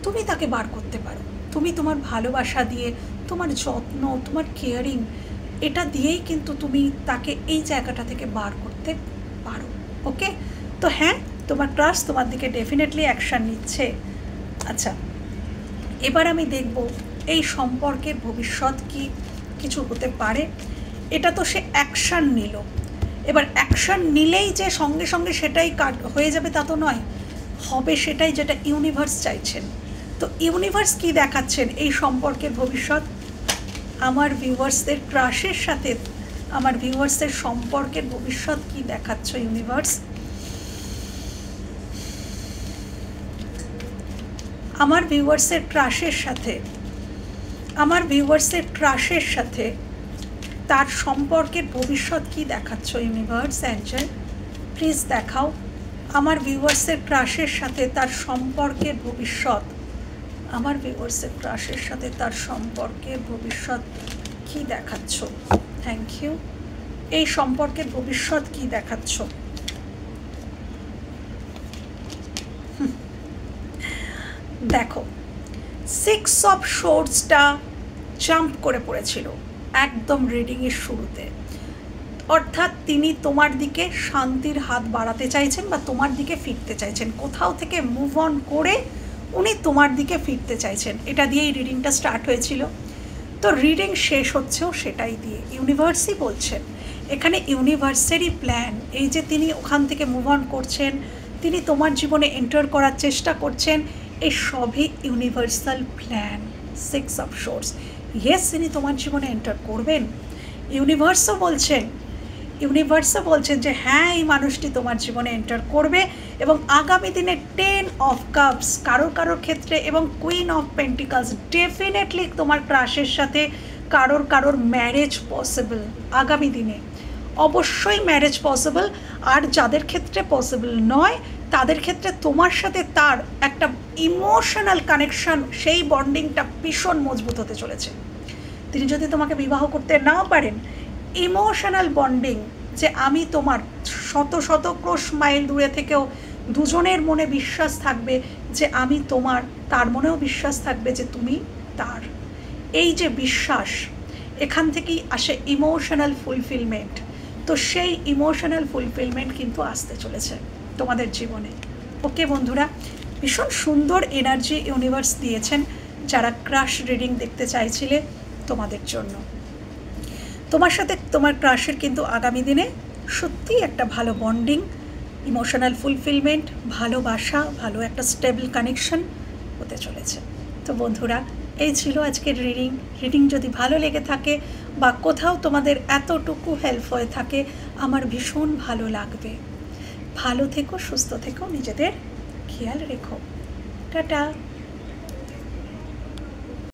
তুমি তাকে বার করতে পারো, তুমি তোমার ভালোবাসা দিয়ে, তোমার যত্ন, তোমার কেয়ারিং, এটা দিয়েই কিন্তু তুমি তাকে এই জায়গাটা থেকে বার করতে পারো। ওকে, তো হ্যাঁ, তোমার ক্রাশ তোমার দিকে ডেফিনেটলি অ্যাকশান নিচ্ছে। আচ্ছা, এবার আমি দেখব এই সম্পর্কের ভবিষ্যৎ কি কিছু হতে পারে। এটা তো সে অ্যাকশান নিল, এবার অ্যাকশান নিলেই যে সঙ্গে সঙ্গে সেটাই হয়ে যাবে তা তো নয়, হবে সেটাই যেটা ইউনিভার্স চাইছেন। তো ইউনিভার্স কি দেখাচ্ছেন এই সম্পর্কের ভবিষ্যৎ আমার ভিউয়ার্সদের ক্রাশের সাথে, আমার ভিউয়ার্সদের সম্পর্কের ভবিষ্যৎ কি দেখাচ্ছ ইউনিভার্স? আমার ভিউয়ার্সের ক্রাশের সাথে তার সম্পর্কের ভবিষ্যৎ কি দেখাচ্ছ ইউনিভার্স? অ্যাঞ্জেল প্লিজ দেখাও আমার ভিউয়ার্সের ক্রাশের সাথে তার সম্পর্কের ভবিষ্যৎ, আমার ভিউয়ার্সের ক্রাশের সাথে তার সম্পর্কের ভবিষ্যৎ কি দেখাচ্ছ। Thank you. এই সম্পর্কের ভবিষ্যৎ কি দেখাচ্ছ? দেখো, 6 অফ সোর্ডসটা জাম্প করে পড়েছিল একদম রিডিংয়ের শুরুতে, অর্থাৎ তিনি তোমার দিকে শান্তির হাত বাড়াতে চাইছেন বা তোমার দিকে ফিরতে চাইছেন, কোথাও থেকে মুভ অন করে উনি তোমার দিকে ফিরতে চাইছেন, এটা দিয়েই রিডিংটা স্টার্ট হয়েছিল। তো রিডিং শেষ হচ্ছেও সেটাই দিয়ে। ইউনিভার্সই বলছেন, এখানে ইউনিভার্সেরই প্ল্যান, এই যে তিনি ওখান থেকে মুভ অন করছেন, তিনি তোমার জীবনে এন্টার করার চেষ্টা করছেন, এই সবই universal plan. 6 of swords, yes তিনি তোমার জীবনে এন্টার করবেন। ইউনিভার্সও বলছেন যে হ্যাঁ এই মানুষটি তোমার জীবনে এন্টার করবে, এবং আগামী দিনে 10 অফ কাপস কারোর ক্ষেত্রে, এবং কুইন অফ পেন্টিকলস, ডেফিনেটলি তোমার ক্রাশের সাথে কারোর ম্যারেজ পসিবল আগামী দিনে, অবশ্যই ম্যারেজ পসিবল। আর যাদের ক্ষেত্রে পসিবল নয় তাদের ক্ষেত্রে তোমার সাথে তার একটা ইমোশনাল কানেকশন, সেই বন্ডিংটা ভীষণ মজবুত হতে চলেছে। তিনি যদি তোমাকে বিবাহ করতে নাও পারেন, ইমোশনাল বন্ডিং, যে আমি তোমার, শত ক্রোশ মাইল দূরে থেকেও দুজনের মনে বিশ্বাস থাকবে যে আমি তোমার, তার মনেও বিশ্বাস থাকবে যে তুমি তার। এই যে বিশ্বাস, এখান থেকেই আসে ইমোশনাল ফুলফিলমেন্ট। তো সেই ইমোশনাল ফুলফিলমেন্ট কিন্তু আসতে চলেছে তোমাদের জীবনে। ওকে বন্ধুরা, ভীষণ সুন্দর এনার্জি ইউনিভার্স দিয়েছেন যারা ক্রাশ রিডিং দেখতে চাইছিলে তোমাদের জন্য। তোমার সাথে তোমার ক্রাশের কিন্তু আগামী দিনে সত্যিই একটা ভালো বন্ডিং, ইমোশনাল ফুলফিলমেন্ট, ভালোবাসা, ভালো একটা স্টেবল কানেকশন হতে চলেছে। তো বন্ধুরা, এই ছিল আজকের রিডিং। যদি ভালো লেগে থাকে বা কোথাও তোমাদের এতটুকু হেল্প হয়ে থাকে, আমার ভীষণ ভালো লাগবে। ভালো থেকো, সুস্থ থেকো, নিজেদের খেয়াল রেখো। টাটা।